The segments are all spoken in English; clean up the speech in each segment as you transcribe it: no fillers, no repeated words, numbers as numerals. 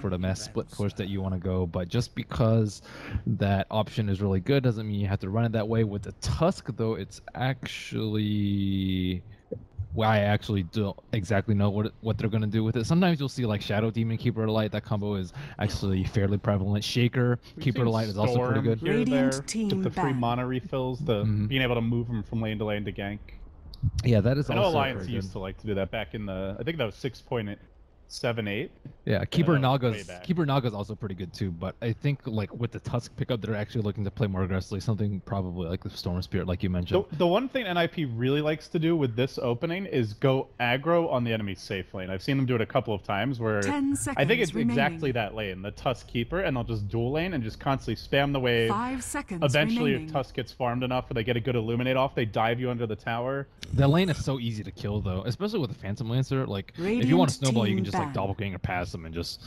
for the mass split push that you want to go, but just because that option is really good doesn't mean you have to run it that way. With the Tusk, though, it's actually... Well, I actually don't exactly know what they're going to do with it. Sometimes you'll see like Shadow Demon, Keeper to Light. That combo is actually fairly prevalent. Shaker, Keeper to Light is also pretty good. Here there, with the free mana refills, being able to move them from lane to lane to gank. Yeah, that is. I know also Alliance used to like to do that back in the. I think that was 6.78. Yeah, Keeper Naga's also pretty good too, but I think like with the Tusk pickup, they're actually looking to play more aggressively, something probably like the Storm Spirit, like you mentioned. The one thing NiP really likes to do with this opening is go aggro on the enemy's safe lane. I've seen them do it a couple of times where I think it's exactly that lane, the Tusk Keeper, and they'll just dual lane and just constantly spam the wave. 5 seconds Eventually, remaining. if Tusk gets farmed enough, or they get a good Illuminate off, they dive you under the tower. That lane is so easy to kill though, especially with the Phantom Lancer. Like if you want to snowball, you can just like doppelganger past them and just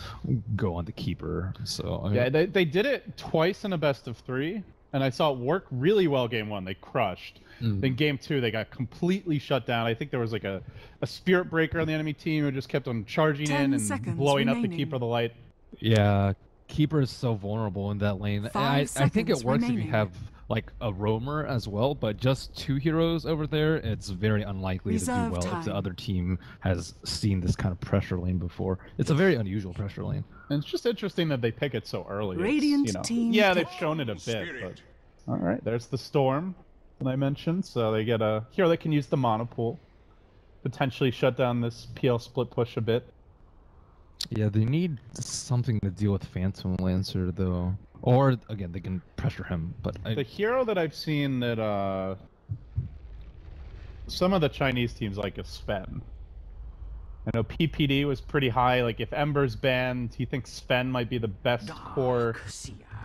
go on the Keeper. So I mean, yeah, they did it twice in a best of 3, and I saw it work really well game 1. They crushed. Then game 2, they got completely shut down. I think there was like a Spirit Breaker on the enemy team who just kept on charging in and blowing up the Keeper of the Light. Yeah, Keeper is so vulnerable in that lane. I think it works if you have like a roamer as well, but just 2 heroes over there, it's very unlikely to do well if the other team has seen this kind of pressure lane before. It's a very unusual pressure lane. And it's just interesting that they pick it so early. Radiant team yeah, they've shown it a bit, but all right, there's the Storm that I mentioned, so they get a hero that can use the mana pool, potentially shut down this PL split push a bit. Yeah, they need something to deal with Phantom Lancer though. Or again, they can pressure him. But the hero that I've seen that some of the Chinese teams like is Sven. I know PPD was pretty high. Like if Ember's banned, he thinks Sven might be the best core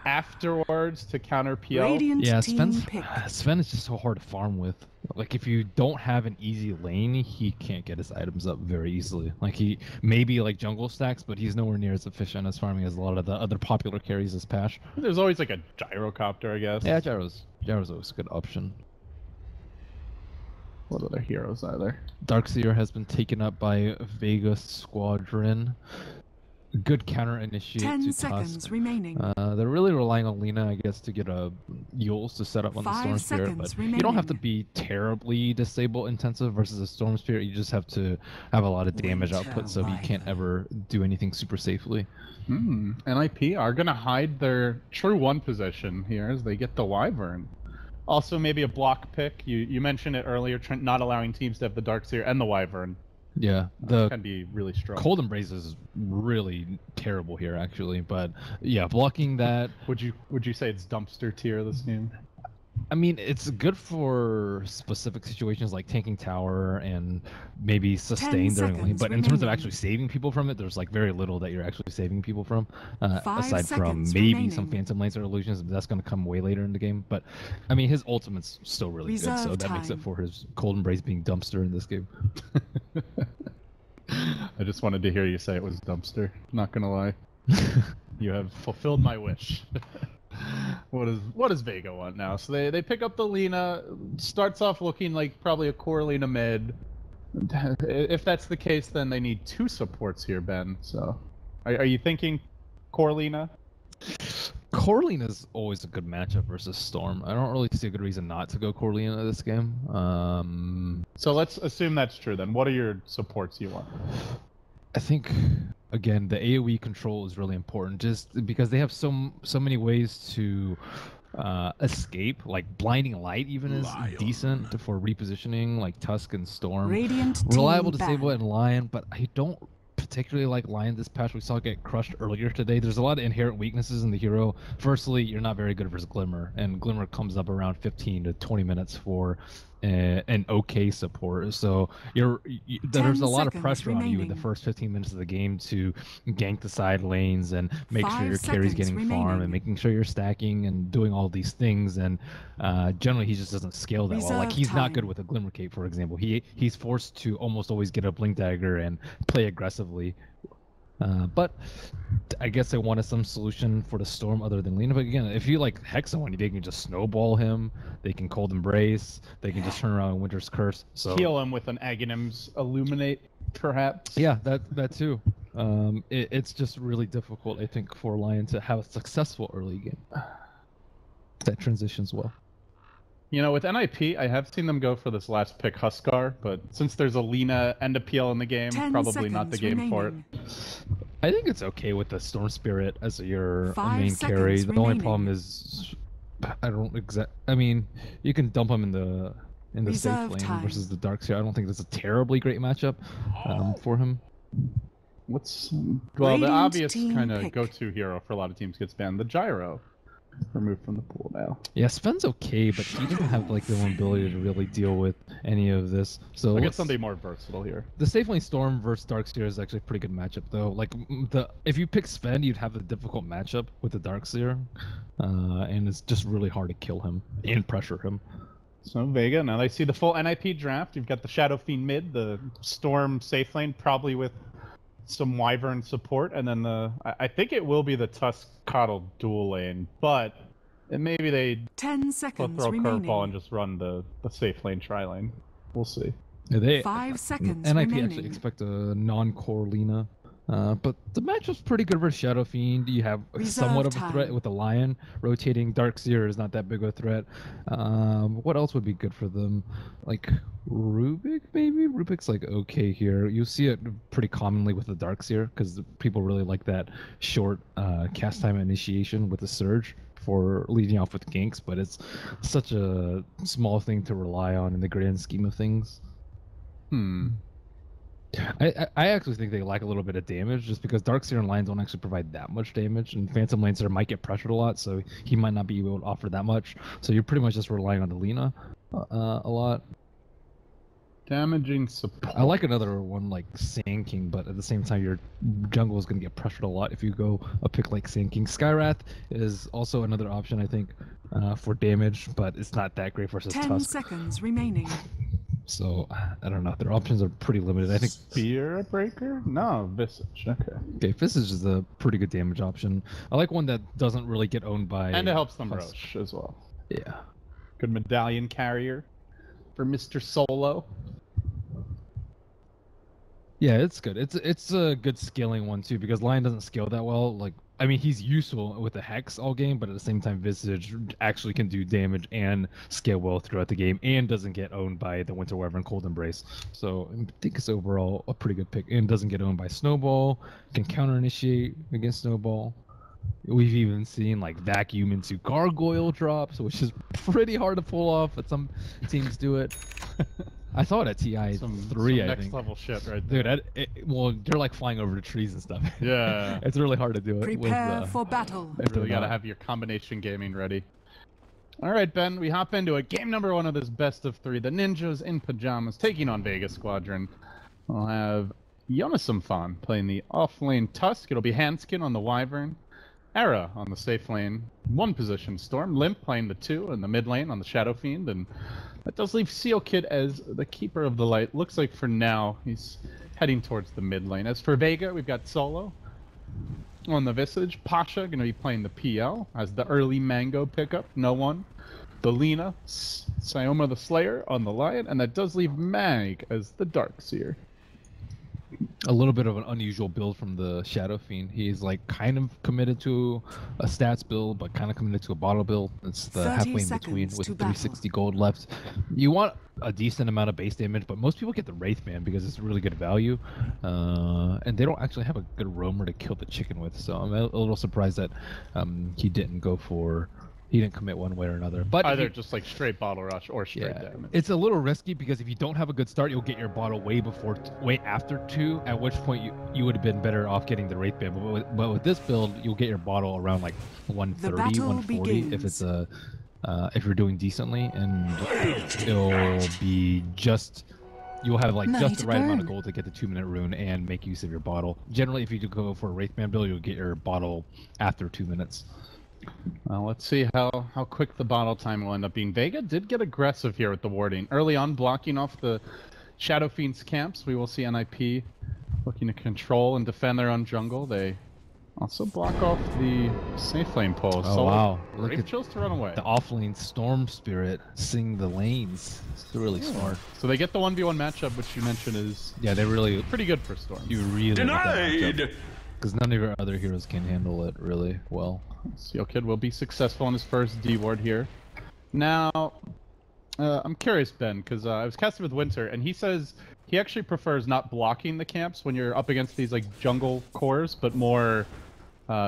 afterwards to counter PL. Yeah, Sven is just so hard to farm with. Like if you don't have an easy lane, he can't get his items up very easily. Like he maybe like jungle stacks, but he's nowhere near as efficient as farming as a lot of the other popular carries this patch. There's always like a gyrocopter, I guess. Yeah, gyro's always a good option. What other heroes are there? Darkseer has been taken up by Vega Squadron. Good counter initiate 10 to seconds Tusk. remaining. They're really relying on Lina, I guess, to get Yules to set up on the Storm Spirit, but you don't have to be terribly disable intensive versus a Storm Spirit. You just have to have a lot of damage output, so you can't ever do anything super safely. NiP are gonna hide their true 1 position here as they get the Wyvern. Also, maybe a block pick. You mentioned it earlier, not allowing teams to have the Darkseer and the Wyvern. Yeah, the can be really strong. Cold Embrace is really terrible here, actually. But yeah, blocking that. Would you say it's dumpster tier this game? I mean, it's good for specific situations like tanking tower and maybe sustain during lane. But in terms of actually saving people from it, there's like very little that you're actually saving people from, aside from maybe some Phantom Lancer illusions. But that's going to come way later in the game. But I mean, his ultimate's still really good, so that makes it for his Cold Embrace being dumpster in this game. I just wanted to hear you say it was dumpster. Not gonna lie, you have fulfilled my wish. What does Vega want now? So they pick up the Lina. Starts off looking like probably a core Lina mid. If that's the case, then they need 2 supports here, Ben. So are you thinking core Lina? Core Lina is always a good matchup versus Storm. I don't really see a good reason not to go Core Lina this game. So let's assume that's true then. What are your supports you want? I think, again, the AoE control is really important, just because they have so many ways to escape. Like Blinding Light even is decent for repositioning, like Tusk and Storm. Reliable disable and Lion, but I don't particularly like Lion this patch. We saw it get crushed earlier today. There's a lot of inherent weaknesses in the hero. Firstly, you're not very good versus Glimmer, and Glimmer comes up around 15 to 20 minutes for an okay support. So there's a lot of pressure on you in the first 15 minutes of the game to gank the side lanes and make sure your carry's getting farm and making sure you're stacking and doing all these things. And generally, he just doesn't scale that well. Like he's not good with a Glimmer Cape, for example. He's forced to almost always get a Blink Dagger and play aggressively. But I guess they wanted some solution for the Storm other than Lena. But again, if you like hex someone, they can just snowball him. They can Cold Embrace. They can just turn around Winter's Curse. So heal him with an Aghanim's Illuminate, perhaps. Yeah, that too. It's just really difficult, I think, for Lion to have a successful early game that transitions well. You know, with NiP, I have seen them go for this last pick Huskar, but since there's a Lena and a PL in the game, probably not the game for it. I think it's okay with the Storm Spirit as your main carry. The only problem is, I mean, you can dump him in the safe lane versus the Darkseer. I don't think that's a terribly great matchup for him. Well, the obvious kind of go-to hero for a lot of teams gets banned. The Gyro. Removed from the pool now. Yeah, Sven's okay, but he doesn't have like the ability to really deal with any of this. So I get something more versatile here. The safe lane Storm versus Darkseer is actually a pretty good matchup, though. Like if you pick Sven, you'd have a difficult matchup with the Darkseer, and it's just really hard to kill him and pressure him. So Vega, now they see the full NiP draft. You've got the Shadow Fiend mid, the Storm safe lane, probably with some Wyvern support, and then I think it will be the Tusk Coddle dual lane, but maybe they 10 seconds throw a remaining. curveball and just run the safe lane tri lane. We'll see. Yeah, 5 seconds NiP remaining. actually expect a non-core Lena. But the matchup's pretty good versus Shadow Fiend. You have somewhat of a threat with the Lion. Rotating Darkseer is not that big of a threat. What else would be good for them? Like Rubik, maybe? Rubik's like okay here. You see it pretty commonly with the Darkseer because people really like that short cast time initiation with the Surge for leading off with ganks, but it's such a small thing to rely on in the grand scheme of things. I actually think they lack a little bit of damage just because Darkseer and Lions don't actually provide that much damage, and Phantom Lancer might get pressured a lot, so he might not be able to offer that much. So you're pretty much just relying on the Lena a lot. Damaging support. I like another one like Sand King, but at the same time your jungle is going to get pressured a lot if you go a pick like Sand King. Skywrath is also another option, I think, for damage, but it's not that great versus 10 Tusk. seconds remaining. So, I don't know. Their options are pretty limited. I think Spear Breaker? No, Visage. Okay, Visage is a pretty good damage option. I like one that doesn't really get owned by... And it helps them Roche as well. Yeah. Good medallion carrier for Mr. Solo. Yeah, it's good. It's a good scaling one too because Lion doesn't scale that well. Like, I mean, he's useful with the Hex all game, but at the same time, Visage actually can do damage and scale well throughout the game, and doesn't get owned by the Winter Wyvern Cold Embrace. So I think it's overall a pretty good pick, and doesn't get owned by Snowball. Can counter initiate against Snowball. We've even seen like vacuum into Gargoyle drops, which is pretty hard to pull off, but some teams do it. I saw it at TI 3, I think. Next level shit right there. Dude, well, they're like flying over the trees and stuff. Yeah. It's really hard to do it. Prepare for battle. You really gotta have your combination gaming ready. Alright, Ben, we hop into it. Game number 1 of this best of 3. The Ninjas in Pyjamas taking on Vega Squadron. We'll have Yonasamfan playing the off-lane Tusk. It'll be Handskin on the Wyvern. Era on the safe lane, 1 position Storm. Limp playing the 2 in the mid lane on the Shadow Fiend, and that does leave Seal Kid as the Keeper of the Light. Looks like for now he's heading towards the mid lane. As for Vega, we've got Solo on the Visage. Pasha going to be playing the PL as the early Mango pickup. No one. The Lena, Sioma the Slayer on the Lion, and that does leave Mag as the Darkseer. A little bit of an unusual build from the Shadow Fiend. He's like kind of committed to a stats build, but kind of committed to a bottle build. It's the halfway in between with 360 gold left. You want a decent amount of base damage, but most people get the Wraithman because it's really good value. And they don't actually have a good roamer to kill the chicken with, so I'm a little surprised that he didn't go for... He didn't commit one way or another. But either just like straight bottle rush or straight damage. It's a little risky because if you don't have a good start, you'll get your bottle way after 2, at which point you would have been better off getting the Wraith Band. But with this build, you'll get your bottle around like 130, 140 if it's if you're doing decently, and it'll be just... You'll have like just the right amount of gold to get the 2-minute rune and make use of your bottle. Generally, if you do go for a Wraithman build, you'll get your bottle after 2 minutes. Well, let's see how quick the bottle time will end up being. Vega did get aggressive here with the warding. Early on, blocking off the Shadow Fiend's camps. We will see NiP looking to control and defend their own jungle. They Also block off the safe lane pull. Oh so wow! Look Brave at chose to run away. the off-lane Storm Spirit seeing the lanes. It's really smart. So they get the 1v1 matchup, which you mentioned is Yeah, they really pretty good for Storm. you really denied because none of your other heroes can handle it really well. Seal Kid will be successful in his first D ward here. Now, I'm curious, Ben, because I was casting with Winter, and he says he actually prefers not blocking the camps when you're up against these like jungle cores, but more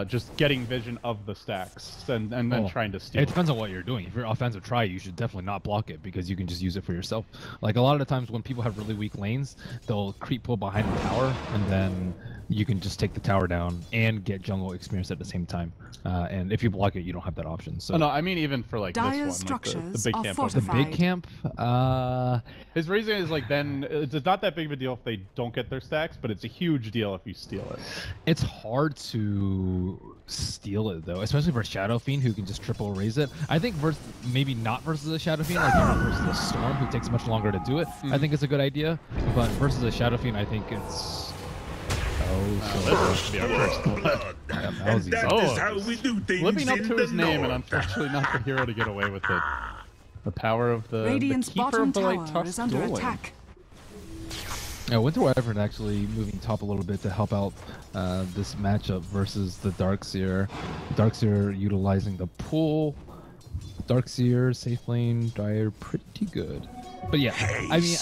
just getting vision of the stacks and then trying to steal. It depends on what you're doing. If you're offensive try, you should definitely not block it because you can just use it for yourself. Like a lot of the times when people have really weak lanes, they'll creep pull behind the tower, and then you can just take the tower down and get jungle experience at the same time. And if you block it, you don't have that option. So no, I mean even for like Dire's this one, like the structures big are camp. fortified. the big camp, His reason is like then it's not that big of a deal if they don't get their stacks, but it's a huge deal if you steal it. it's hard to steal it though, especially for Shadow Fiend who can just triple raise it. I think maybe not versus a Shadow Fiend, like versus a Storm who takes much longer to do it. I think it's a good idea, but versus a Shadow Fiend, I think it's. This be our first blood. That was easy. How we do things Living up in to the his name, and north. unfortunately not the hero to get away with it. The power of the Radiant's keeper bottom of the tower like tough is under dueling. attack. Winter Wyvern actually moving top a little bit to help out this matchup versus the Darkseer. Darkseer utilizing the pull. Darkseer, safe lane, Dire, pretty good. But yeah, I mean,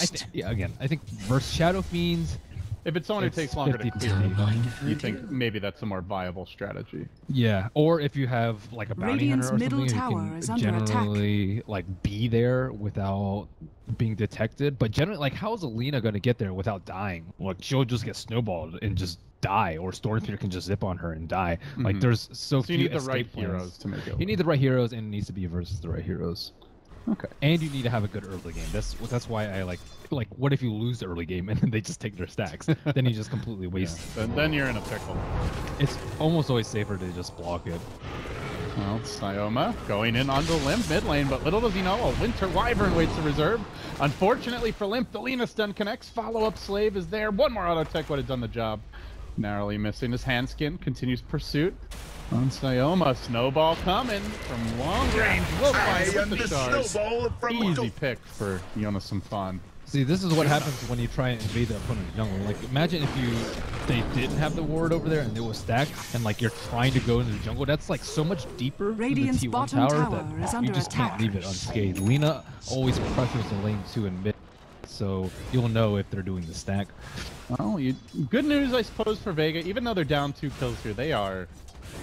I think versus Shadow Fiends. If it's someone who It's takes longer to 50-50. clear, you think maybe that's a more viable strategy. Yeah, or if you have like a bounty Radiant's hunter or middle something tower who is can under attack. generally like be there without being detected. But generally, like, how is Alina going to get there without dying? Like, she'll just get snowballed and just die, or Stormfear can just zip on her and die. Like, there's so So few you need the escape right plans. heroes to make it. You need the right heroes, and it needs to be versus the right heroes. Okay. And you need to have a good early game. That's why I like what if you lose the early game and then they just take their stacks? Then you just completely waste. Then you're in a pickle. It's almost always safer to just block it. Well, Sioma going in onto Limp mid lane, but little does he know, a Winter Wyvern waits to reserve. Unfortunately for Limp, the Lina stun connects. Follow-up Slave is there. One more auto tech would have done the job. Narrowly missing his hand skin. Continues pursuit. On Sioma, snowball coming from long range. Will find it with the shards. Easy pick for Jonas Simfan. See, this is what happens when you try and invade the opponent's jungle. Like, imagine if they didn't have the ward over there and it was stacked, and like you're trying to go into the jungle. That's like so much deeper Radiant's in the T1 bottom tower tower is that under you just attack. can't leave it unscathed. Lina always pressures the lane 2 and mid, so you'll know if they're doing the stack. Well, good news, I suppose, for Vega. Even though they're down 2 kills here, they are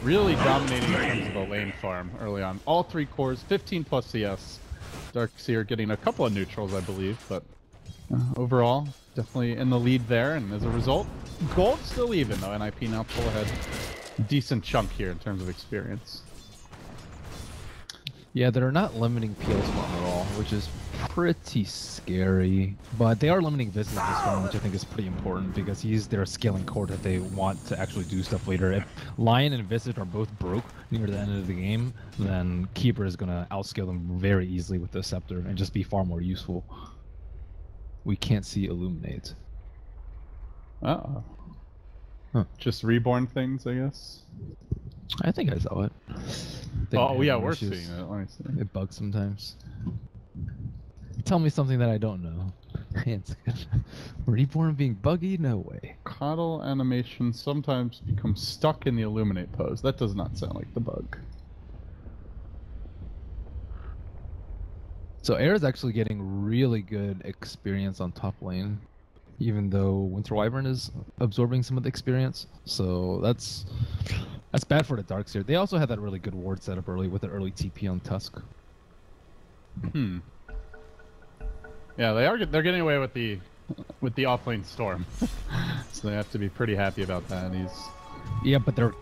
really dominating in terms of the lane farm early on. All 3 cores, 15 plus CS. Darkseer getting a couple of neutrals, I believe, but overall, definitely in the lead there. And as a result, gold still even, though. NiP now pull ahead. Decent chunk here in terms of experience. Yeah, they're not limiting PL spawn at all, which is pretty scary. But they are limiting Visage this one, which I think is pretty important because he's their scaling core that they want to actually do stuff later. If Lion and Visage are both broke near the end of the game, then Keeper is going to outscale them very easily with the Scepter and just be far more useful. We can't see Illuminate. Uh-oh. Huh. Just reborn things, I guess. I think I saw it. Oh, yeah, we're seeing it. Let me see. It bugs sometimes. Tell me something that I don't know. It's good. Reborn being buggy? No way. Coddle animation sometimes becomes stuck in the Illuminate pose. That does not sound like the bug. So Air is actually getting really good experience on top lane, even though Winter Wyvern is absorbing some of the experience. So that's bad for the Darkseer. They also had that really good ward setup early with the early TP on Tusk. Yeah, they're getting away with the offlane Storm, so they have to be pretty happy about that. Yeah, but they're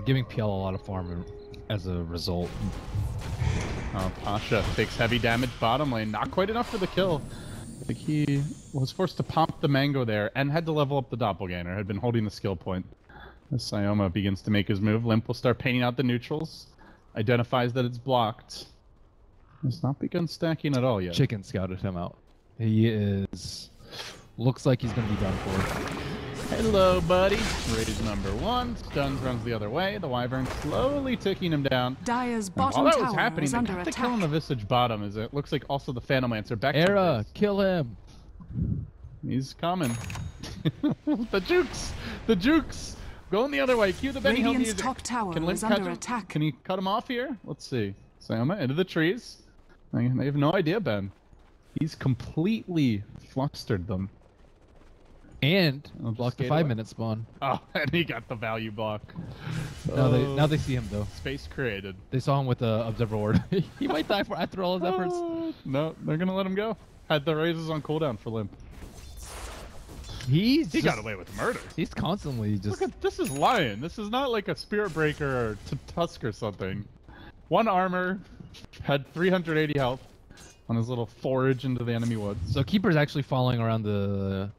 giving PL a lot of farm as a result. Pasha takes heavy damage bottom lane, not quite enough for the kill. I think he was forced to pump the mango there and had to level up the doppelganger. Had been holding the skill point. As Sioma begins to make his move, Limp will start painting out the neutrals. Identifies that it's blocked. Has not begun stacking at all yet. Chicken scouted him out. He looks like he's going to be done for. Hello, buddy. Raise number 1. Stuns runs the other way. The Wyvern slowly ticking him down. Dire's And bottom while that was tower happening, is they under got the kill on attack. the Visage bottom. As it looks like also the Phantom Lancer back to Era, base. kill him. He's coming. The jukes! The jukes! Going the other way. Cue the Benny Hill Radiant's music. top tower Can Limp is catch under him? attack. Can he cut him off here? Let's see. Sama into the trees. They have no idea, Ben. He's completely flustered them. And I'll block the skate 5 away. minute spawn. Oh, and he got the value block. Now they see him though. Space created. They saw him with the observer ward. He might die after all his efforts. No, they're gonna let him go. Had the raises on cooldown for Limp. He He got away with murder. He's constantly just. Look at this is Lion. This is not like a Spirit Breaker or Tusk or something. 1 armor, had 380 health on his little forage into the enemy woods. So Keeper's actually following around the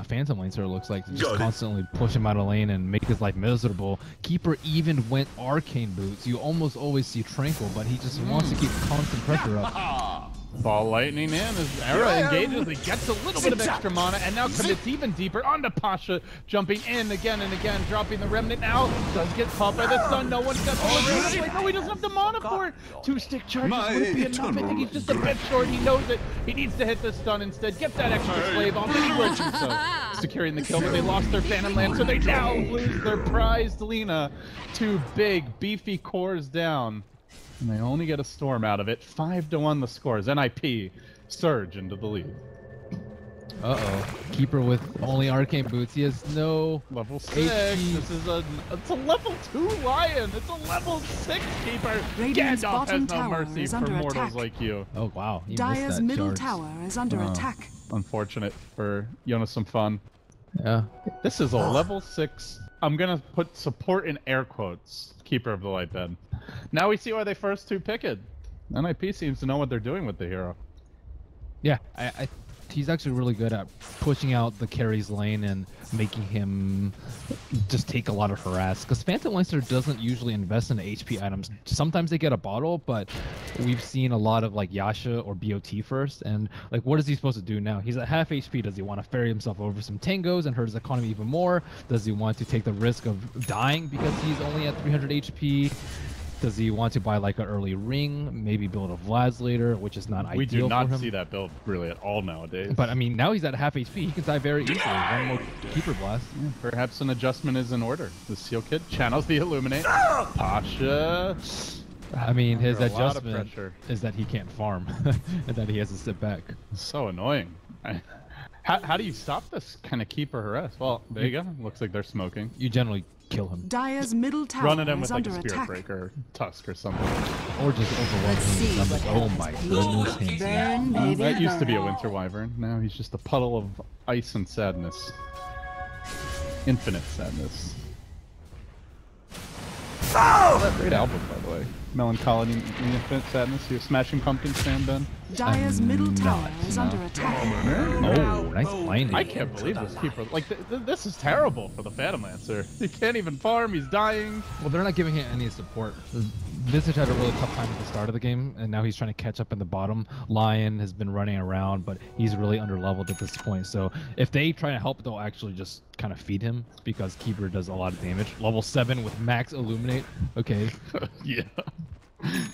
Phantom Lancer, it looks like, to just constantly push him out of lane and make his life miserable. Keeper even went Arcane Boots. You almost always see Tranquil, but he just wants to keep constant pressure up. Ball lightning in as Era engages. He gets a little bit of extra mana and now commits even deeper onto Pasha, jumping in again and again, dropping the remnant now. Does get caught by the stun. No one's got the no, he doesn't have the mana for it. 2 stick charges wouldn't be enough. I think he's just a bit short. He knows it. He needs to hit the stun instead. Get that extra slave on. Then he will do so. Securing the kill, but they lost their Phantom Lancer. They now lose their prized Lina. 2 big, beefy cores down. And they only get a storm out of it. 5-1 the scores. NiP surge into the lead. Uh-oh. Keeper with only Arcane Boots. He has no Level 6. HP. This is it's a level 2 Lion. It's a level 6 Keeper. Radiant's Gandalf bottom has no tower mercy is for under mortals attack. like you. Oh, wow. He missed Dire's that middle charge. tower is under attack. Unfortunate for Jonas some fun. Yeah. This is a level 6. I'm gonna put support in air quotes. Keeper of the Light Bed. Now we see why they first 2 picked. NiP seems to know what they're doing with the hero. Yeah, he's actually really good at pushing out the carry's lane and making him just take a lot of harass. Because Phantom Lancer doesn't usually invest in HP items. Sometimes they get a bottle, but we've seen a lot of like Yasha or BOT first. And like, what is he supposed to do now? He's at half HP. Does he want to ferry himself over some tangos and hurt his economy even more? Does he want to take the risk of dying because he's only at 300 HP? Does he want to buy like an early ring, maybe build a Vlad's later, which is not ideal We do not for him? see that build really at all nowadays. But I mean, now he's at half HP. He can die very easily. One more Keeper Blast. Perhaps an adjustment is in order. The Seal Kid channels the Illuminate. Pasha. I mean, his Under a lot of adjustment pressure. is that he can't farm and that he has to sit back. So annoying. How do you stop this kind of Keeper harass? Well, Vega looks like they're smoking. You generally kill him. Dire's middle tower Running him is with like a under Spirit attack. Breaker, Tusk or something. Or just overwhelm him. I'm like, oh my goodness. Handsome. Burn, baby, That used to be a burn. Winter Wyvern. Now he's just a puddle of ice and sadness. Infinite sadness. Great album, by the way. Melancholy and Infinite Sadness. You a Smashing Pumpkins fan, Ben? Dire's middle tower is no. under attack. Oh, nice blinding. I can't believe this Keeper. Like, this is terrible for the Phantom Lancer. He can't even farm. He's dying. Well, they're not giving him any support. Visage had a really tough time at the start of the game, and now he's trying to catch up in the bottom. Lion has been running around, but he's really underleveled at this point. So if they try to help, they'll actually just kind of feed him because Keeper does a lot of damage. Level 7 with max Illuminate. Okay. Yeah.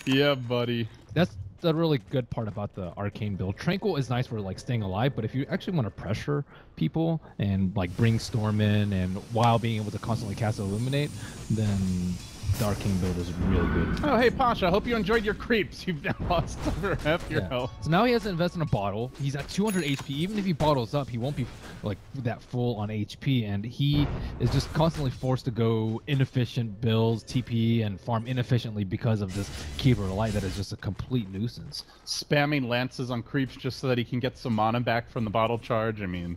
Yeah, buddy. That's the really good part about the Arcane build. Tranquil is nice for like staying alive, but if you actually want to pressure people and like bring Storm in and while being able to constantly cast Illuminate, then the Arcane build is really good. Oh, hey, Pasha. I hope you enjoyed your creeps. You've now lost over half your health. So now he has to invest in a bottle. He's at 200 HP. Even if he bottles up, he won't be like that full on HP, and he is just constantly forced to go inefficient builds, TP, and farm inefficiently because of this Keeper of Light that is just a complete nuisance. Spamming lances on creeps just so that he can get some mana back from the bottle charge. I mean,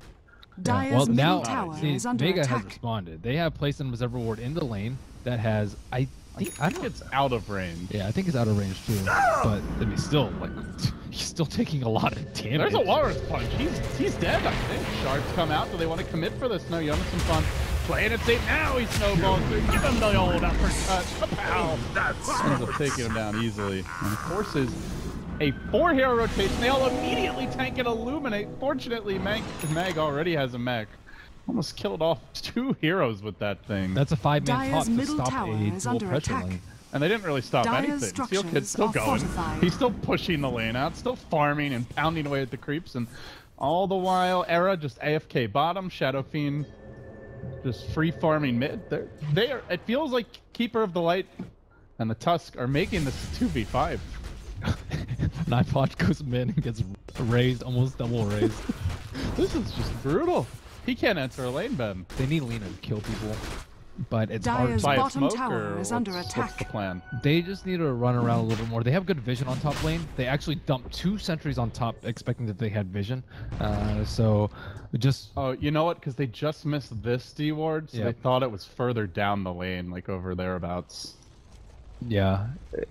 Dire's Well, middle now tower see, is under Vega has attack. responded. They have placed an observer ward in the lane that has I think it's out of range. Yeah, I think it's out of range too. But I mean, still, like, he's still taking a lot of damage. There's a Walrus Punch. He's dead, I think. Shards come out. Do they want to commit for this? No, Jonas some fun. Playing it safe now. He snowballs through. Give him the old uppercut. Pow. Ends up taking him down easily. And forces a 4-hero rotation. They all immediately tank and illuminate. Fortunately, Mag already has a mech. Almost killed off 2 heroes with that thing. That's a 5-man top Dire's to middle stop tower a is dual under pressure attack. lane. And they didn't really stop Dire's anything. Steel Kid's structures still are going. fortified. He's still pushing the lane out, still farming and pounding away at the creeps, and all the while, Era just AFK bottom, Shadow Fiend just free farming mid. They are. It feels like Keeper of the Light and the Tusk are making this 2v5. NiP goes mid and gets raised, almost double raised. This is just brutal. He can't enter a lane, Ben. They need Lina to kill people, but it's Dire's hard. By a bottom smoke, tower or is under what's attack. the plan? They just need to run around a little bit more. They have good vision on top lane. They actually dumped 2 sentries on top, expecting that they had vision. So just Oh, you know what? Because they just missed this D ward, so Yep. they thought it was further down the lane, like over thereabouts. yeah,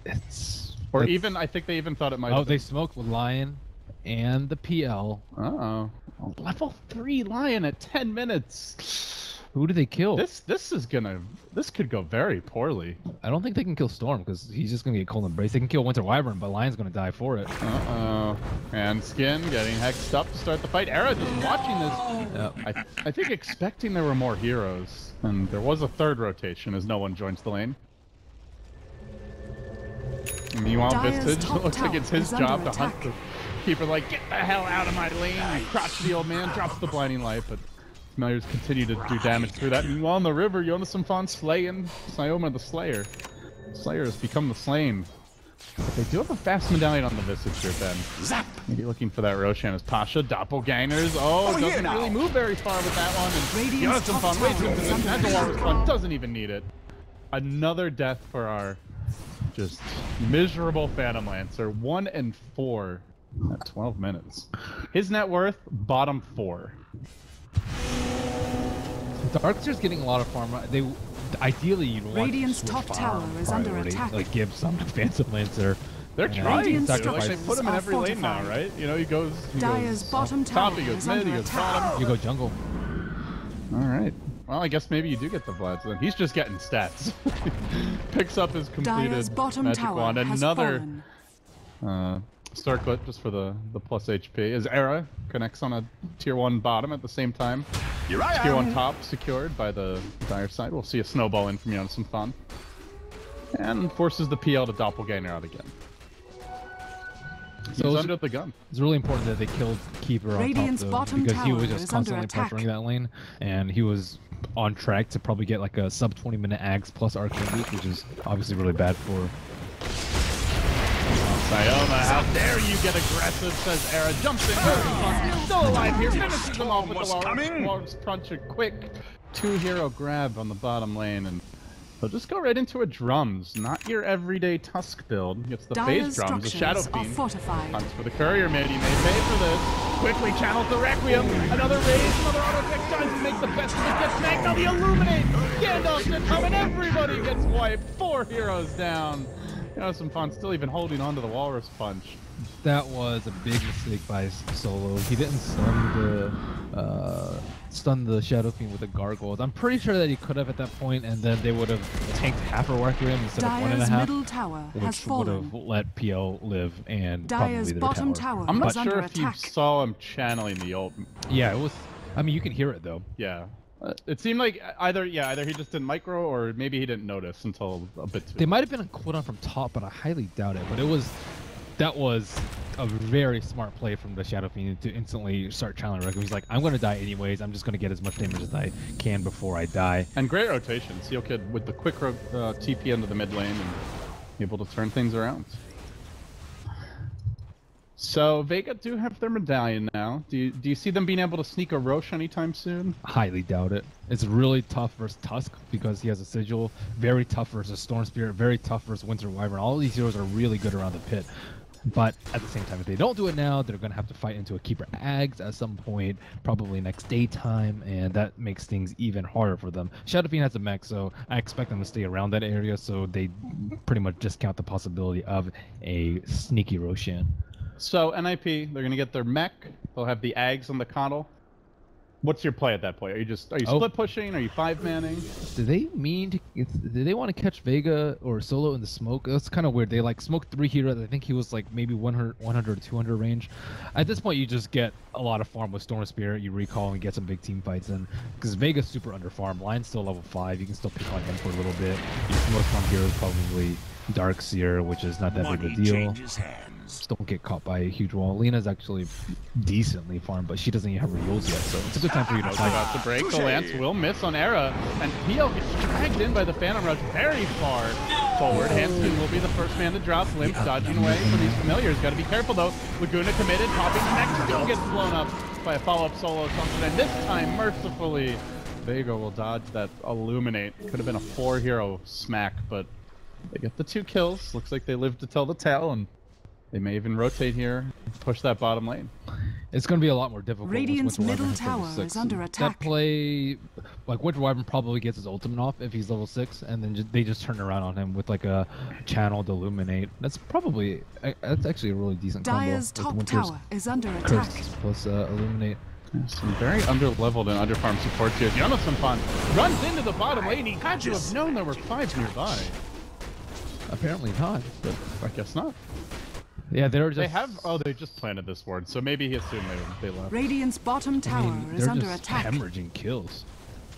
it's Or it's- even, I think they even thought it might. Oh, have they smoked with Lion and the PL. Uh-oh. Level 3 Lion at 10 minutes. Who did they kill? This could go very poorly. I don't think they can kill Storm because he's just gonna get cold embrace. They can kill Winter Wyvern, but Lion's gonna die for it. Uh-oh. And Skin getting hexed up to start the fight. Era just watching this. Yep. I think expecting there were more heroes. And there was a 3rd rotation as no one joins the lane. Meanwhile, Dire's Vistage, top looks like it's his tower is job under to hunt attack. the Keeper, like, get the hell out of my lane. Crotchety old man drops the blinding light, but Familiars continue to do damage through that. Meanwhile, in the river, Jonas and Fawn slaying Sioma the Slayer. Slayer has become the slain. But they do have a fast medallion on the Visage here, Ben. Zap! Maybe looking for that Roshan as Pasha. Doppelgangers. Oh, here doesn't now. really move very far with that one. And Radiant's Jonas and top Fawn way too tower is position. under Has the wall attack. respawn. Doesn't even need it. Another death for our just miserable Phantom Lancer. 1 and 4 at 12 minutes. His net worth, bottom 4. The Archer's getting a lot of farm. They ideally you'd want Radiant's to top switch tower farm is under priority, attack. like give some to Phantom Lancer. They're and trying. Radiant Like they structures put him in are every lane now, fortified. right? You know, he goes Dire's bottom top, tower he goes is mid, under he goes attack. bottom. You go jungle. All right. Well, I guess maybe you do get the Vlad then. He's just getting stats. Picks up his completed Dire's bottom magic tower wand. has Another fallen. Starklet just for the plus HP. As Era connects on a tier 1 bottom at the same time. Here I Tier 1 am! top secured by the Dire side. We'll see a snowball in from Jonas and Fawn. And forces the PL to doppelganger out again. He's So under the gun. It's really important that they killed Keeper on Radiant's top bottom though, because he was tower just is under constantly attack. pressuring that lane, and he was on track to probably get like a sub 20-minute Ags plus Arcane Boost, which is obviously really bad for. Sioma, how dare you get aggressive, says Era. Jumps in. Still alive here. Finishes him off with the coming. Walrus Punch. A quick 2-hero grab on the bottom lane. And they'll just go right into a drums. Not your everyday Tusk build. Gets the phase Dire's drums. A Shadow structures are Fiend. fortified. Hunts for the courier mid. He may pay for this. Quickly channels the Requiem. Another raise. Another auto pick. Tries to make the best of it. Gets snagged. Now the Illuminate. Gandalf's incoming. Everybody gets wiped. 4 heroes down. Some fun still even holding on to the Walrus Punch. That was a big mistake by Solo. He didn't stun the Shadow Fiend with the gargoyles. I'm pretty sure that he could have at that point, and then they would have tanked half a Requiem instead of Dire's 1.5, middle tower has which would have fallen. let PL live and Dire's probably their bottom tower. tower I'm not is under sure if you attack. saw him channeling the ult. Yeah, it was. I mean, you can hear it though. Yeah. It seemed like either he just didn't micro or maybe he didn't notice until a bit too. They might have been a cooldown from top, but I highly doubt it. But that was a very smart play from the Shadow Fiend to instantly start channeling Requiem. He's like, I'm going to die anyways. I'm just going to get as much damage as I can before I die. And great rotation. Seal Kid with the quick TP into the mid lane and able to turn things around. So Vega do have their medallion now. Do you see them being able to sneak a Roche anytime soon? Highly doubt it. It's really tough versus Tusk because he has a sigil. Very tough versus Storm Spirit. Very tough versus Winter Wyvern. All these heroes are really good around the pit. But at the same time, if they don't do it now, they're going to have to fight into a Keeper Ags at some point, probably next daytime, and that makes things even harder for them. Shadow Fiend has a mech, so I expect them to stay around that area, so they pretty much discount the possibility of a sneaky Roshan. So NiP, they're gonna get their mech. They'll have the Ags on the Coddle. What's your play at that point? Are you split pushing? Are you 5-manning? Do they do they want to catch Vega or Solo in the smoke? That's kind of weird. They like smoked 3 heroes. I think he was like maybe 100 or 200 range. At this point, you just get a lot of farm with Storm Spirit. You recall and get some big team fights in because Vega's super under farm. Lion's still level 5. You can still pick on him for a little bit. Your most farm hero is probably Darkseer, which is not that big a deal. Just don't get caught by a huge wall. Lena's actually decently farmed, but she doesn't even have her rules yet, so it's a good time for you to fight. About to break. The Lance will miss on Era, and PL gets dragged in by the Phantom Rush very far forward. Hanskin will be the first man to drop. Limp dodging away from these familiars. Got to be careful though. Laguna committed, popping next, still gets blown up by a follow-up solo assumption, and this time, mercifully, Vega will dodge that Illuminate. Could have been a 4-hero smack, but they get the 2 kills. Looks like they live to tell the tale, and they may even rotate here, push that bottom lane. It's going to be a lot more difficult. Radiant's middle tower is under attack. That play, like Winter Wyvern probably gets his ultimate off if he's level 6, and then they just turn around on him with like a channeled Illuminate. That's actually a really decent combo. Dire's top tower is under attack. Plus Illuminate. Some very under-leveled and under-farmed supports here. Jonathan runs into the bottom lane. He had to have known there were 5 nearby. Apparently not, but I guess not. Yeah, they just planted this ward, so maybe he assumed they left. Radiant's bottom tower is under attack. Hemorrhaging kills.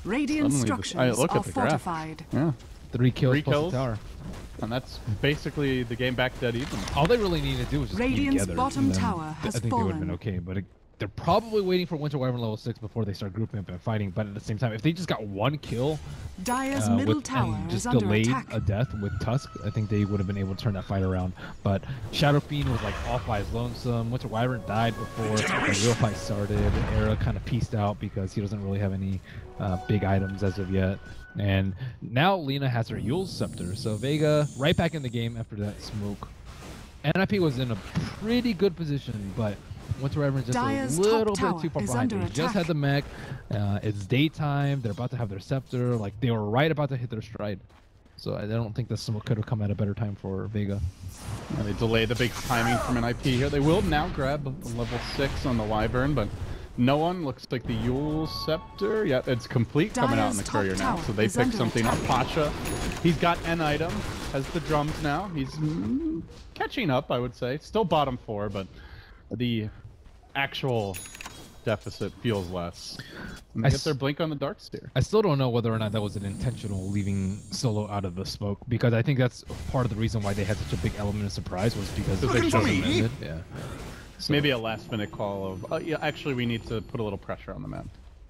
Radiant structures are fortified. Yeah. 3 kills plus the tower. And that's basically the game back dead even. All they really need to do is just Radiant's keep together. bottom tower has I think they would have been okay, but they're probably waiting for Winter Wyvern level 6 before they start grouping up and fighting. But at the same time, if they just got 1 kill, Dire's middle tower just is under delayed attack. a death with Tusk, I think they would have been able to turn that fight around. But Shadow Fiend was like off by his lonesome. Winter Wyvern died before the real fight started. Era kind of pieced out because he doesn't really have any big items as of yet. And now Lena has her Yule's Scepter, so Vega right back in the game after that smoke. NiP was in a pretty good position, but Winter Wyvern's just Dire's a little top bit too far tower is behind. under They just had the mech. It's daytime. They're about to have their scepter. Like they were right about to hit their stride. So I don't think the smoke could have come at a better time for Vega. Yeah, they delay the big timing from NiP here. They will now grab level 6 on the Wyvern, but no one. Looks like the Yule Scepter. Yeah, it's complete coming out in the courier now. So they pick something up. Pasha, he's got an item, has the drums now. He's catching up, I would say. Still bottom 4, but the actual deficit feels less. And they get their blink on the Darkseer. I still don't know whether or not that was an intentional leaving Solo out of the smoke, because I think that's part of the reason why they had such a big element of surprise was because they showed them ended. Yeah. So maybe a last-minute call of, yeah, actually we need to put a little pressure on the map.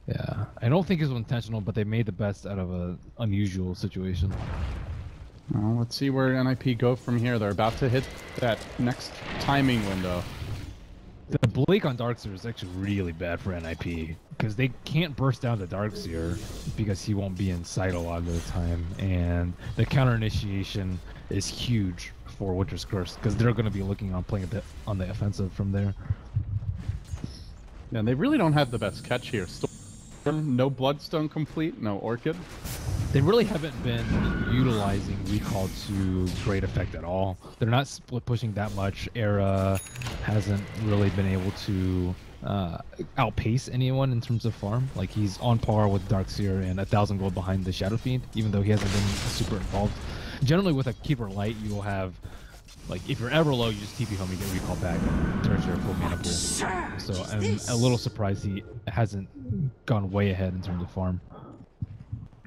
Yeah, I don't think it was intentional, but they made the best out of an unusual situation. Well, let's see where NiP go from here. They're about to hit that next timing window. The Blake on Darkseer is actually really bad for NiP because they can't burst down the Darkseer because he won't be in sight a lot of the time, and the counter initiation is huge for Winter's Curse because they're going to be looking on playing a bit on the offensive from there. Yeah, they really don't have the best catch here. No Bloodstone complete, no Orchid. They really haven't been utilizing Recall to great effect at all. They're not split pushing that much. Era hasn't really been able to outpace anyone in terms of farm. Like, he's on par with Darkseer and 1,000 gold behind the Shadow Fiend, even though he hasn't been super involved. Generally, with a Keeper Light, you will have, like, if you're ever low, you just TP home, you get Recall back, turns your full mana pool. So I'm a little surprised he hasn't gone way ahead in terms of farm.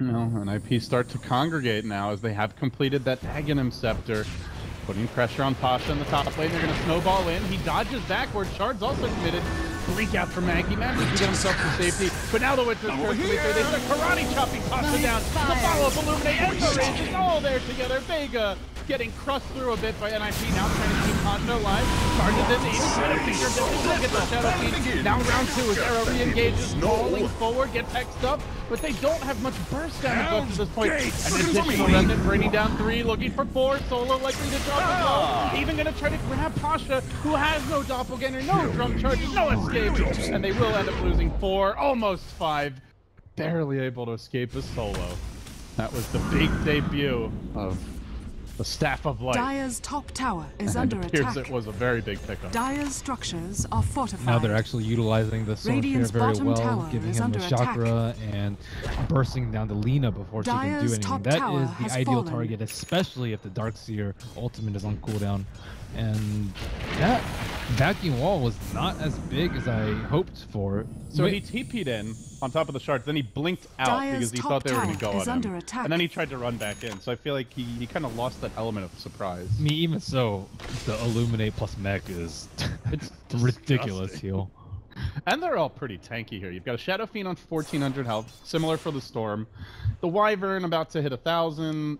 No, NiP start to congregate now as they have completed that Aghanim Scepter, putting pressure on Pasha in the top lane. They're going to snowball in. He dodges backward. Shard's also committed. Blink out from Maggie. Manages to get himself to safety. But now the Winter's Curse, they start karate chopping Pasha down. The follow-up Illuminate and the Rage is all there together. Vega getting crushed through a bit by NiP, now trying to keep Pasha alive. Charges in, he'll get the Shadow Fiend. Now round 2 as Arrow re-engages, rolling forward, gets hexed up, but they don't have much burst damage left at this point. An additional Remnant bringing down 3, looking for 4. Solo likely to drop as well. Even gonna try to grab Pasha, who has no doppelganger, no drum charges, no escape, and they will end up losing 4, almost 5. Barely able to escape a solo. That was the big debut of The Staff of Light. Dire's top tower is under It appears attack. it was a very big pickup. Dire's structures are fortified. Now they're actually utilizing the Sword Fear Radiant's very bottom well, tower giving is him the under attack. chakra and bursting down the Lina before she can do Dire's anything. top That tower is has the ideal fallen. target, especially if the Darkseer ultimate is on cooldown. And that vacuum wall was not as big as I hoped for. So he TP'd in on top of the shards, then he blinked out Dire's because he top thought they were going to tower go is on under him. attack. And then he tried to run back in, so I feel like he kind of lost that element of surprise. I mean, even so, the Illuminate plus mech is It's ridiculous disgusting. heal. And they're all pretty tanky here. You've got a Shadow Fiend on 1400 health, similar for the Storm. The Wyvern about to hit 1000.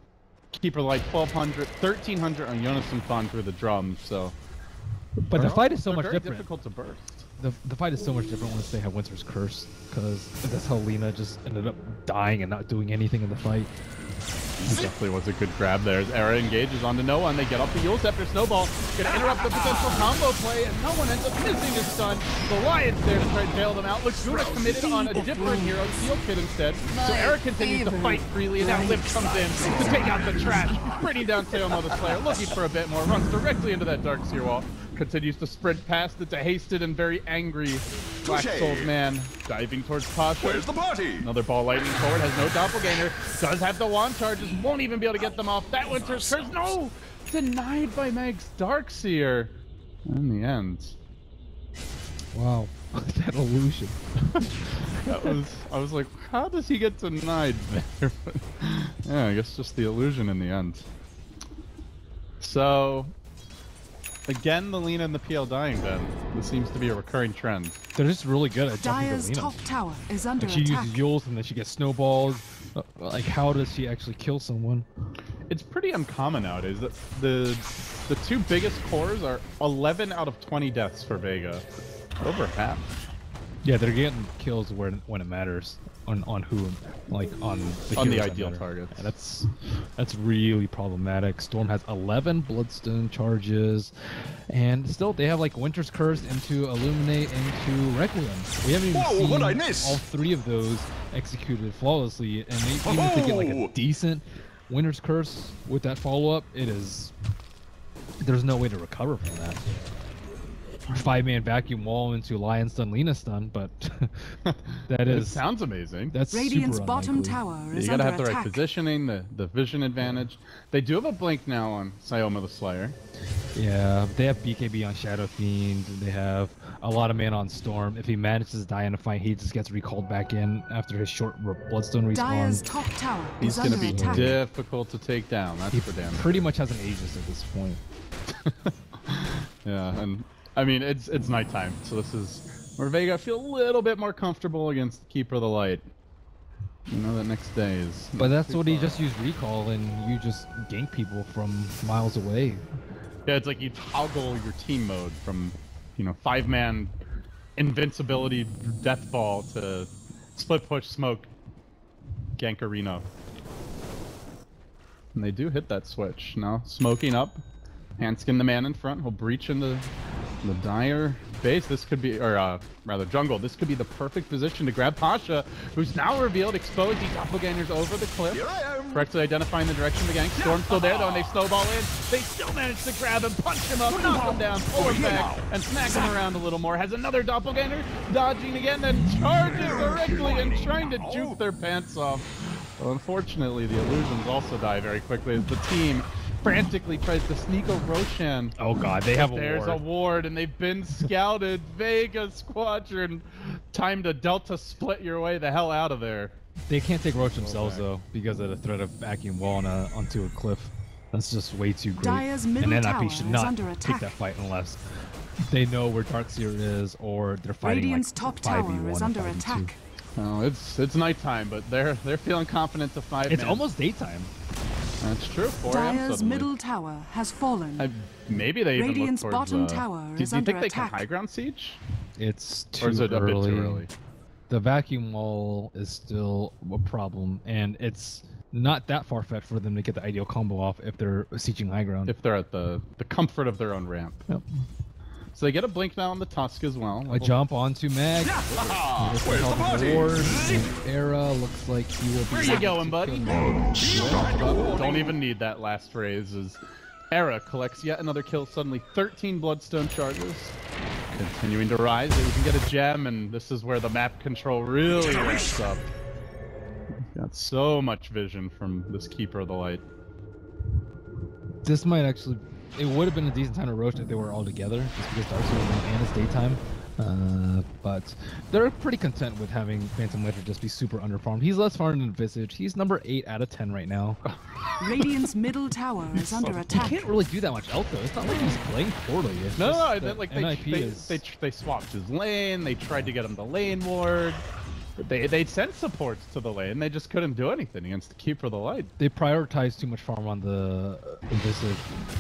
Keeper Light 1200, 1300 on Jonas and Fawn through the drums, so... But the fight is so they're much very different. difficult to burst. The fight is so much different once they have Winter's Curse, because that's how Lina just ended up dying and not doing anything in the fight. Definitely was a good grab there. As Era engages onto Noah, and they get off the Yule Scepter Snowball. Gonna interrupt the potential combo play, and no one ends up missing his stun. The Lion's there to try to bail them out. Laguna committed on a different hero, Steel Kid instead. So Era continues to fight freely, and now Liv comes in to take out the trash. Bringing down Teomo the Slayer, looking for a bit more. Runs directly into that Darkseer wall. Continues to sprint past it to hasted and very angry Black-Souled man. Diving towards Pasha. Where's the party? Another ball lightning forward, has no doppelganger. Does have the wand charges, won't even be able to get them off. That Winter's Curse, no! Denied by Meg's Darkseer. In the end. Wow, that illusion. I was like, how does he get denied there? Yeah, I guess just the illusion in the end. So, again, the Lina and the PL dying then. This seems to be a recurring trend. They're just really good at jumping Dire's to Lina. top tower is under Like she attack. uses Yules and then she gets snowballs. Like, how does she actually kill someone? It's pretty uncommon nowadays. The two biggest cores are 11 out of 20 deaths for Vega. Over half. Yeah, they're getting kills when it matters. On who, like on the On the heroes that ideal matter. targets. Yeah, that's really problematic. Storm has 11 Bloodstone charges, and still they have like Winter's Curse into Illuminate into Requiem. We haven't even Whoa, seen what'd I miss? all three of those executed flawlessly, and even if they get like a Oh! decent Winter's Curse with that follow-up, there's no way to recover from that. 5-man vacuum wall into Lion Stun, Lina Stun, but that It is sounds amazing. that's Radiant's super bottom unlikely. tower You is gotta under have the attack. right positioning, the vision advantage. They do have a blink now on Sioma the Slayer. Yeah, they have BKB on Shadow Fiend. They have a lot of mana on Storm. If he manages to die in a fight, he just gets recalled back in after his short Bloodstone Dire's respawn. top tower He's is gonna under be attack. difficult to take down, that's He for damn sure. pretty much has an Aegis at this point. Yeah, and I mean it's nighttime, so this is where Vega feel a little bit more comfortable against Keeper of the Light. You know, that next day is. But that's too what he far. just used recall, and you just gank people from miles away. Yeah, it's like you toggle your team mode from, 5-man invincibility death ball to split push smoke gank arena. And they do hit that switch. Now smoking up, Handskin the man in front. He'll breach into the Dire base. This could be, or rather jungle. This could be the perfect position to grab Pasha, who's now revealed, exposed. He doppelgangers over the cliff. Here I am. Correctly identifying the direction of the gank. Storm's still there though, and they snowball in. They still manage to grab him, punch him up, knock him down, pull him back, and smack him around a little more. Has another doppelganger, dodging again, then charges directly and trying to juke their pants off. Well, unfortunately, the illusions also die very quickly as the team frantically tries to sneak a Roshan. Oh god, they have a There's a ward. ward, and they've been scouted. Vega Squadron, time to Delta split your way the hell out of there. They can't take Roach themselves back. though because of the threat of vacuum wall onto a cliff. That's just way too great. Dire's And middle tower NiP should is not under take attack. that fight unless they know where Darkseer is or they're fighting Radiant's like top 5v1 tower is or under 5v2. attack. Oh, it's nighttime, but they're feeling confident to fight. It's almost daytime. That's true. 4 a.m. Dire's suddenly. middle tower has fallen. Maybe they even Radiant's look towards, bottom tower do is you under think they can attack. high ground siege? It's Or too is it a bit early. too early? The vacuum wall is still a problem, and it's not that far-fetched for them to get the ideal combo off if they're sieging high ground. If they're at the comfort of their own ramp. Yep. So they get a blink now on the Tusk as well. A jump onto Mag. Where's the body? Era looks like he will be. Where you going, buddy? Don't even need that last phrase. As Era collects yet another kill. Suddenly 13 Bloodstone charges. Continuing to rise. They can get a gem, and this is where the map control really ramps up. Got so much vision from this Keeper of the Light. This might actually... It would have been a decent time to roast if they were all together, just because Dark Souls and it's daytime. But they're pretty content with having Phantom Lancer just be super underfarmed. He's less farmed than Visage. He's number 8 out of 10 right now. Radiant's middle tower is under attack. He can't really do that much else though. It's not like he's playing poorly. It's No, just like they swapped his lane. They tried to get him the lane ward. They sent supports to the lane. They just couldn't do anything against the Keeper of the Light. They prioritized too much farm on the Visage.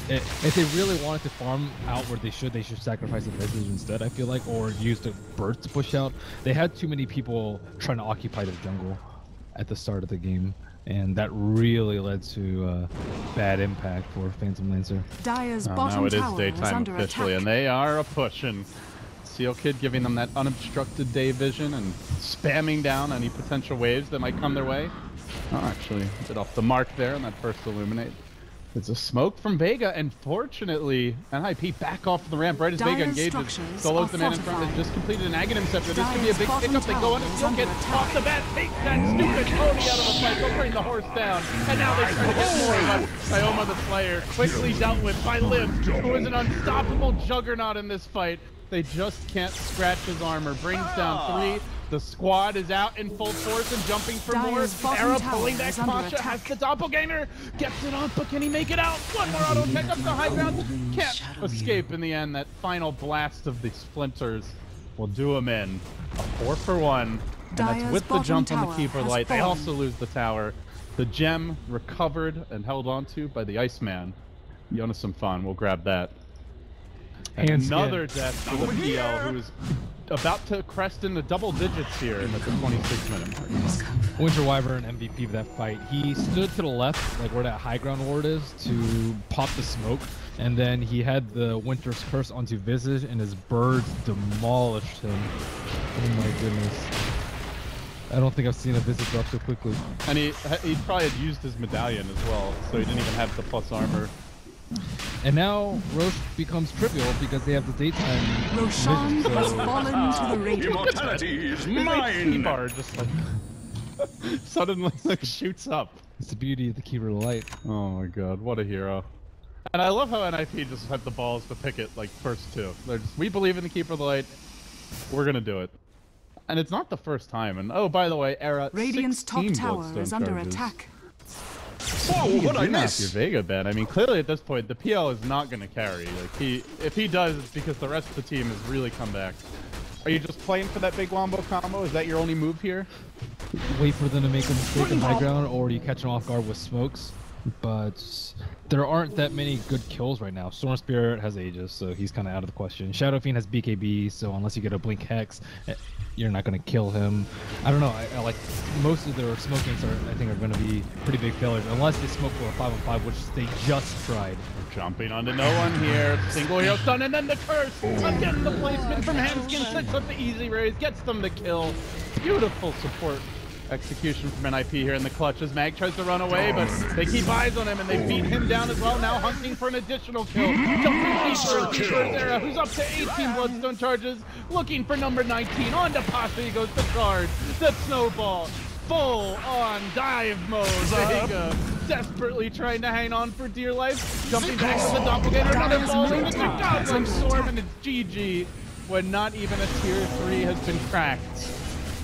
If they really wanted to farm out where they should sacrifice the Visage instead, I feel like, or use the burst to push out. They had too many people trying to occupy the jungle at the start of the game, and that really led to bad impact for Phantom Lancer. Dire's bottom now it is tower daytime is officially, and they are pushing. Seal Kid giving them that unobstructed day vision and spamming down any potential waves that might come their way. Oh, actually, a bit off the mark there on that first Illuminate. It's a smoke from Vega, and fortunately, NiP back off the ramp right as Vega engages. Solos the man in front, has just completed an Aghanim Scepter. This could be a big pickup. They go on and Seal Kid off the bat, take that stupid pony out of the fight. They'll bring the horse down, and now they try to get more of Ioma the Slayer, quickly dealt with by Liv, who is an unstoppable juggernaut in this fight. They just can't scratch his armor. Brings down 3. The squad is out in full force and jumping for more. Era pulling back. Pasha has the doppelganger. Gets it off, but can he make it out? One more auto attack up the high ground. Can't escape in the end. That final blast of the splinters will do him in. A 4-for-1. And that's with the jump on the Keeper Light. They also lose the tower. The gem recovered and held onto by the Iceman. Jonas Fan will grab that. And another death for the PL, who is about to crest into double digits here at the 26-minute mark. Winter Wyvern MVP of that fight. He stood to the left, like where that high ground ward is, to pop the smoke, and then he had the Winter's Curse onto Visage, and his birds demolished him. Oh my goodness. I don't think I've seen a Visage drop so quickly. And he probably had used his medallion as well, so he didn't even have the plus armor. And now Roche becomes trivial because they have the daytime. Roshan has fallen to the Radiant. Immortality is mine! T-bar just like suddenly like shoots up. It's the beauty of the Keeper of the Light. Oh my god, what a hero. And I love how NiP just had the balls to pick it like first 2. They're just, we believe in the Keeper of the Light. We're gonna do it. And it's not the first time. And oh, by the way, Era, Radiant's top 16 tower Bloodstone is under charges. attack. Whoa, what I miss? Your Vega Ben. I mean, clearly at this point, the PL is not going to carry. Like if he does, it's because the rest of the team has really come back. Are you just playing for that big wombo combo? Is that your only move here? Wait for them to make a mistake in high ground, or you catch them off guard with smokes. But there aren't that many good kills right now. Storm Spirit has Aegis, so he's kind of out of the question. Shadow Fiend has BKB, so unless you get a Blink Hex, you're not going to kill him. I don't know. I like most of their smokings I think are going to be pretty big failures, unless they smoke for a 5-on-5, which they just tried. Jumping onto no one here. Single hero stun, and then the curse. Again, the placement from Hanskin sets up the easy raise, gets them the kill. Beautiful support execution from NiP here in the clutch as Mag tries to run away, but they keep eyes on him and they beat him down as well, now hunting for an additional kill. Jumping deeper, Zera, who's up to 18 Bloodstone charges, looking for number 19. On to Pasha, he goes to charge. The snowball, full on dive mode. Vega desperately trying to hang on for dear life. Jumping back to the doppelganger, another ball into the godlike storm, and it's GG when not even a tier 3 has been cracked.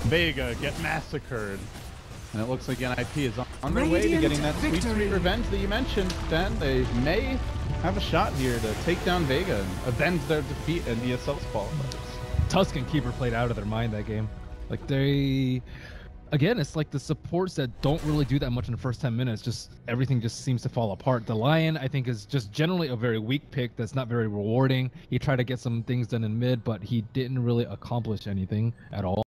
Vega get massacred. And it looks like NiP is on their way to getting that sweet, sweet revenge that you mentioned. Then they may have a shot here to take down Vega and avenge their defeat in ESL's qualifiers. Tusk and Keeper played out of their mind that game. Like they... Again, it's like the supports that don't really do that much in the first 10 minutes. Just everything just seems to fall apart. The Lion, I think, is just generally a very weak pick that's not very rewarding. He tried to get some things done in mid, but he didn't really accomplish anything at all.